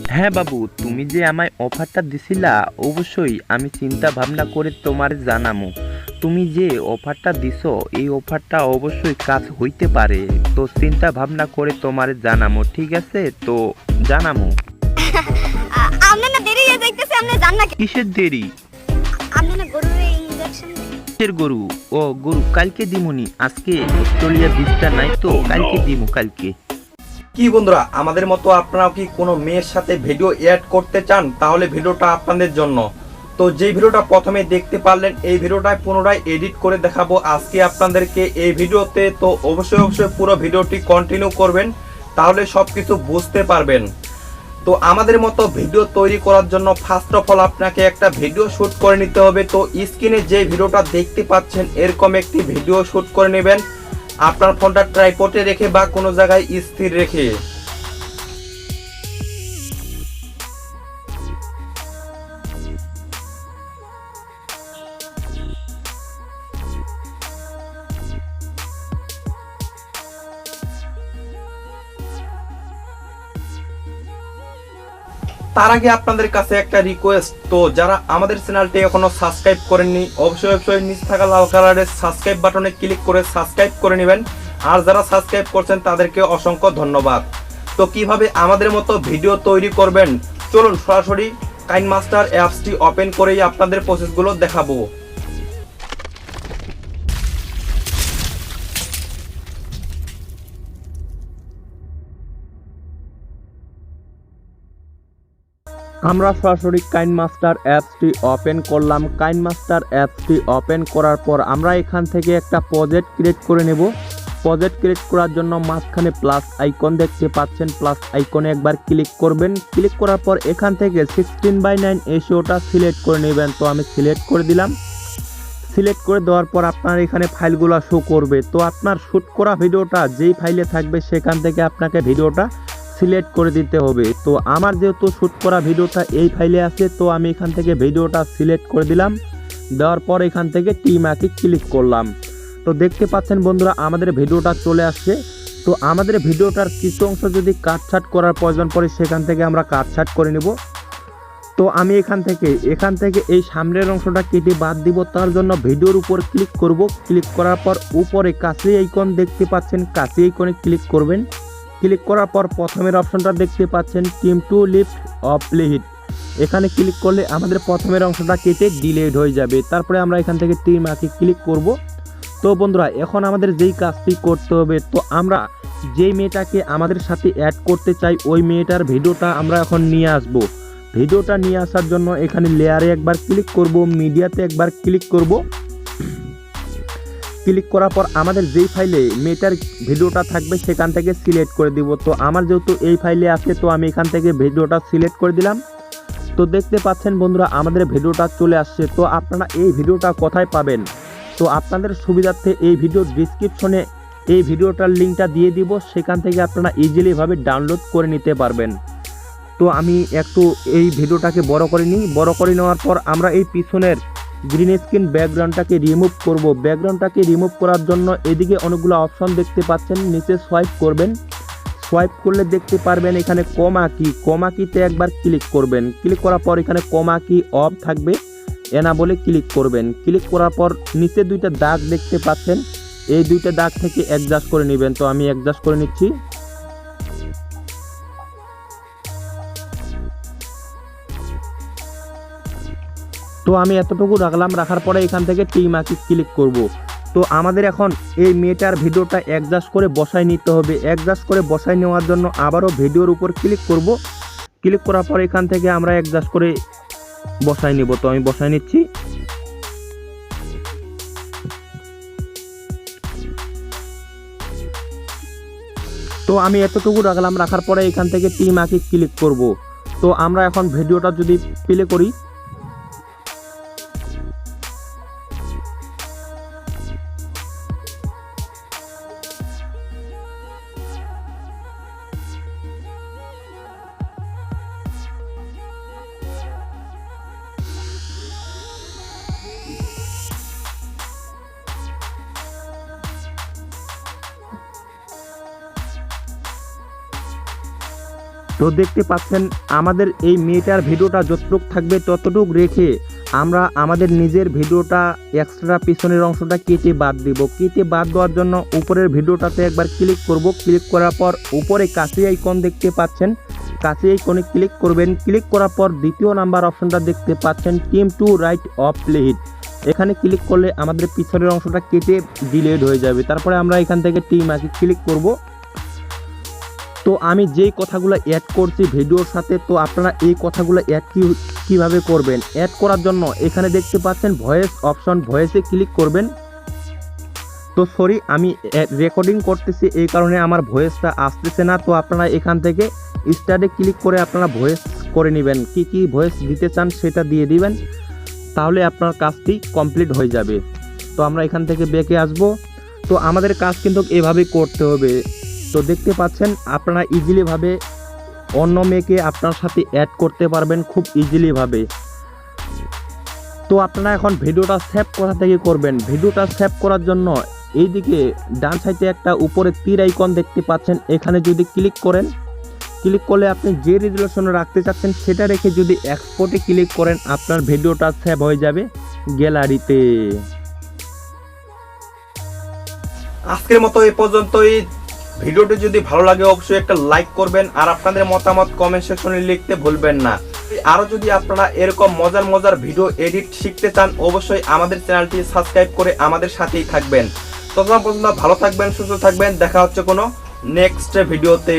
হ্যাঁ বাবু, তুমি যে আমায় অফারটা দিছিলা অবশ্যই আমি চিন্তা ভাবনা করে তোমার জানামু। তুমি যে অফারটা দিছো এই অফারটা অবশ্যই কাজ হইতে পারে, তো চিন্তা ভাবনা করে তোমার জানামু, ঠিক আছে? তো জানামু। আপনি না দেরি হয়ে যাইতেছে, আপনি জান না কিসের দেরি? আপনি না গরুর ইনজেকশন কিসের গরু? ও গরু কালকে দিমুনি, আজকে অস্ট্রেলিয়া বীজটা নাই তো কালকে দিমু কালকে। কি বন্ধুরা, আমাদের মতো আপনারাও কি কোনো মেয়ের সাথে ভিডিও এড করতে চান? তাহলে ভিডিওটা আপনাদের জন্য। তো যে ভিডিওটা প্রথমে দেখতে পারলেন এই ভিডিওটায় পুনরায় এডিট করে দেখাবো আজকে আপনাদেরকে এই ভিডিওতে। তো অবশ্যই পুরো ভিডিওটি কন্টিনিউ করবেন, তাহলে সবকিছু বুঝতে পারবেন। তো আমাদের মতো ভিডিও তৈরি করার জন্য ফার্স্ট অফ অল আপনাকে একটা ভিডিও শুট করে নিতে হবে। তো স্ক্রিনে যে ভিডিওটা দেখতে পাচ্ছেন এরকম একটি ভিডিও শুট করে নেবেন আপনার ফোনটা ট্রাইপডে রেখে বা কোনো জায়গায় স্থির রেখে। তার আগে আপনাদের কাছে একটা রিকোয়েস্ট, তো যারা আমাদের চ্যানেলটি এখনো সাবস্ক্রাইব করেননি অবশ্যই নিচে থাকা লাল কালারের সাবস্ক্রাইব বাটনে ক্লিক করে সাবস্ক্রাইব করে নেবেন। আর যারা সাবস্ক্রাইব করছেন তাদেরকে অসংখ্য ধন্যবাদ। তো কিভাবে আমাদের মতো ভিডিও তৈরি করবেন চলুন সরাসরি কাইনমাস্টার অ্যাপসটি ওপেন করেই আপনাদের প্রসেসগুলো দেখাবো। আমরা সরাসরি কাইনমাস্টার অ্যাপসটি ওপেন করলাম। কাইনমাস্টার অ্যাপসটি ওপেন করার পর আমরা এখান থেকে একটা প্রজেক্ট ক্রিয়েট করে নেব। প্রজেক্ট ক্রিয়েট করার জন্য মাঝখানে প্লাস আইকন দেখতে পাচ্ছেন, প্লাস আইকনে একবার ক্লিক করবেন। ক্লিক করার পর এখান থেকে 16:9 রেশিওটা সিলেক্ট করে নেবেন। তো আমি সিলেক্ট করে দিলাম। সিলেক্ট করে দেওয়ার পর আপনার এখানে ফাইলগুলো শো করবে। তো আপনার শ্যুট করা ভিডিওটা যেই ফাইলে থাকবে সেখান থেকে আপনাকে ভিডিওটা সিলেক্ট করে দিতে হবে। তো আমার যেহেতু শ্যুট করা ভিডিওটা এই ফাইলে আছে, তো আমি এখান থেকে ভিডিওটা সিলেক্ট করে দিলাম। দেওয়ার পর এখান থেকে টিমাকে ক্লিক করলাম। তো দেখতে পাচ্ছেন বন্ধুরা আমাদের ভিডিওটা চলে আসছে। তো আমাদের ভিডিওটার কিছু অংশ যদি কাটছাট করার প্রয়োজন পড়ে সেখান থেকে আমরা কাটছাট করে নেব। তো আমি এখান থেকে এই সামনের অংশটা কেটে বাদ দিব। তার জন্য ভিডিওর উপর ক্লিক করব। ক্লিক করার পর উপরে কাছে আইকন দেখতে পাচ্ছেন, কাছে আইকনে ক্লিক করবেন। ক্লিক করার পর প্রথমের অপশনটা দেখতে পাচ্ছেন টিম টু লিফট অফ প্লেহিট, এখানে ক্লিক করলে আমাদের প্রথমের অংশটা কেটে ডিলিট হয়ে যাবে। তারপরে আমরা এখান থেকে টিমাকে ক্লিক করব। তো বন্ধুরা এখন আমাদের যেই কাজটি করতে হবে, তো আমরা যেই মেয়েটাকে আমাদের সাথে অ্যাড করতে চাই ওই মেয়েটার ভিডিওটা আমরা এখন নিয়ে আসব। ভিডিওটা নিয়ে আসার জন্য এখানে লেয়ারে একবার ক্লিক করব, মিডিয়াতে একবার ক্লিক করব। ক্লিক করার পর আমাদের যেই ফাইলে মেটার ভিডিওটা থাকবে সেখান থেকে সিলেক্ট করে দিব। তো আমার যেহেতু এই ফাইলে আছে তো আমি এখান থেকে ভিডিওটা সিলেক্ট করে দিলাম। তো দেখতে পাচ্ছেন বন্ধুরা আমাদের ভিডিওটা চলে আসছে। তো আপনারা এই ভিডিওটা কোথায় পাবেন? তো আপনাদের সুবিধার্থে এই ভিডিও ডিসক্রিপশনে এই ভিডিওটার লিঙ্কটা দিয়ে দিব, সেখান থেকে আপনারা ইজিলিভাবে ডাউনলোড করে নিতে পারবেন। তো আমি একটু এই ভিডিওটাকে বড় করে নিই। বড় করে নেওয়ার পর আমরা এই পিছনের গ্রিন স্ক্রিন ব্যাকগ্রাউন্ডটাকে রিমুভ করব। ব্যাকগ্রাউন্ডটাকে রিমুভ করার জন্য এদিকে অনেকগুলো অপশন দেখতে পাচ্ছেন, নিচে সোয়াইপ করবেন। সোয়াইপ করলে দেখতে পারবেন এখানে কমা কিতে একবার ক্লিক করবেন। ক্লিক করার পর এখানে কমা কি অফ থাকবে, এনা বলে ক্লিক করবেন। ক্লিক করার পর নিচে দুইটা দাগ দেখতে পাচ্ছেন, এই দুইটা দাগ থেকে অ্যাডজাস্ট করে নেবেন। তো আমি অ্যাডজাস্ট করে নিচ্ছি। তো আমি এতটুকু রাখলাম। রাখার পরে এখান থেকে টিমাকে ক্লিক করব। তো আমাদের এখন এই মেয়েটার ভিডিওটা অ্যাডজাস্ট করে বসায় নিতে হবে। অ্যাডজাস্ট করে বসায় নেওয়ার জন্য আবারও ভিডিওর উপর ক্লিক করব। ক্লিক করার পর এখান থেকে আমরা অ্যাডজাস্ট করে বসায় নিব। তো আমি বসায় নিচ্ছি। তো আমি এতটুকু রাখলাম। রাখার পরে এখান থেকে টিমাকে ক্লিক করব। তো আমরা এখন ভিডিওটা যদি প্লে করি, তো দেখতে পাচ্ছেন আমাদের এই মেয়েটার ভিডিওটা যতটুক থাকবে ততটুক রেখে আমরা আমাদের নিজের ভিডিওটা এক্সট্রা পিছনের অংশটা কেটে বাদ দিব। কেটে বাদ দেওয়ার জন্য উপরের ভিডিওটাতে একবার ক্লিক করব। ক্লিক করার পর উপরে কাছে আইকন দেখতে পাচ্ছেন, কাছে আইকনে ক্লিক করবেন। ক্লিক করার পর দ্বিতীয় নাম্বার অপশনটা দেখতে পাচ্ছেন টিম টু রাইট অফ প্লেট। এখানে ক্লিক করলে আমাদের পিছনের অংশটা কেটে ডিলিট হয়ে যাবে। তারপরে আমরা এখান থেকে টিম আঁকি ক্লিক করব। তো আমি যেই কথাগুলো অ্যাড করছি ভিডিওর সাথে, তো আপনারা এই কথাগুলো অ্যাড কীভাবে করবেন। অ্যাড করার জন্য এখানে দেখতে পাচ্ছেন ভয়েস অপশন, ভয়েসে ক্লিক করবেন। তো সরি, আমি রেকর্ডিং করতেছি এই কারণে আমার ভয়েসটা আসতেছে না। তো আপনারা এখান থেকে স্টার্টে ক্লিক করে আপনারা ভয়েস করে নেবেন, কি ভয়েস দিতে চান সেটা দিয়ে দিবেন, তাহলে আপনার কাজটি কমপ্লিট হয়ে যাবে। তো আমরা এখান থেকে ব্যাকে আসব। তো আমাদের কাজ কিন্তু এভাবেই করতে হবে। তো দেখতে পাচ্ছেন আপনারা ইজিলিভাবে অন্য মেয়েকে আপনার সাথে অ্যাড করতে পারবেন খুব ইজিলিভাবে। তো আপনারা এখন ভিডিওটা সেভ কোথা থেকে করবেন। ভিডিওটা সেভ করার জন্য এইদিকে ডান সাইডে একটা উপরে তীর আইকন দেখতে পাচ্ছেন, এখানে যদি ক্লিক করেন, ক্লিক করলে আপনি যে রেজুলেশনে রাখতে চাচ্ছেন সেটা রেখে যদি এক্সপোর্টে ক্লিক করেন আপনার ভিডিওটা সেভ হয়ে যাবে গ্যালারিতে। আজকের মতো এই পর্যন্তই। ভিডিওটি যদি ভালো লাগে অবশ্যই একটা লাইক করবেন, আর আপনাদের মতামত কমেন্ট সেকশনে লিখতে ভুলবেন না। আরো যদি আপনারা এরকম মজার মজার ভিডিও এডিট শিখতে চান অবশ্যই আমাদের চ্যানেলটি সাবস্ক্রাইব করে আমাদের সাথেই থাকবেন। ততক্ষণ পর্যন্ত ভালো থাকবেন, সুস্থ থাকবেন। দেখা হচ্ছে কোনো নেক্সট ভিডিওতে।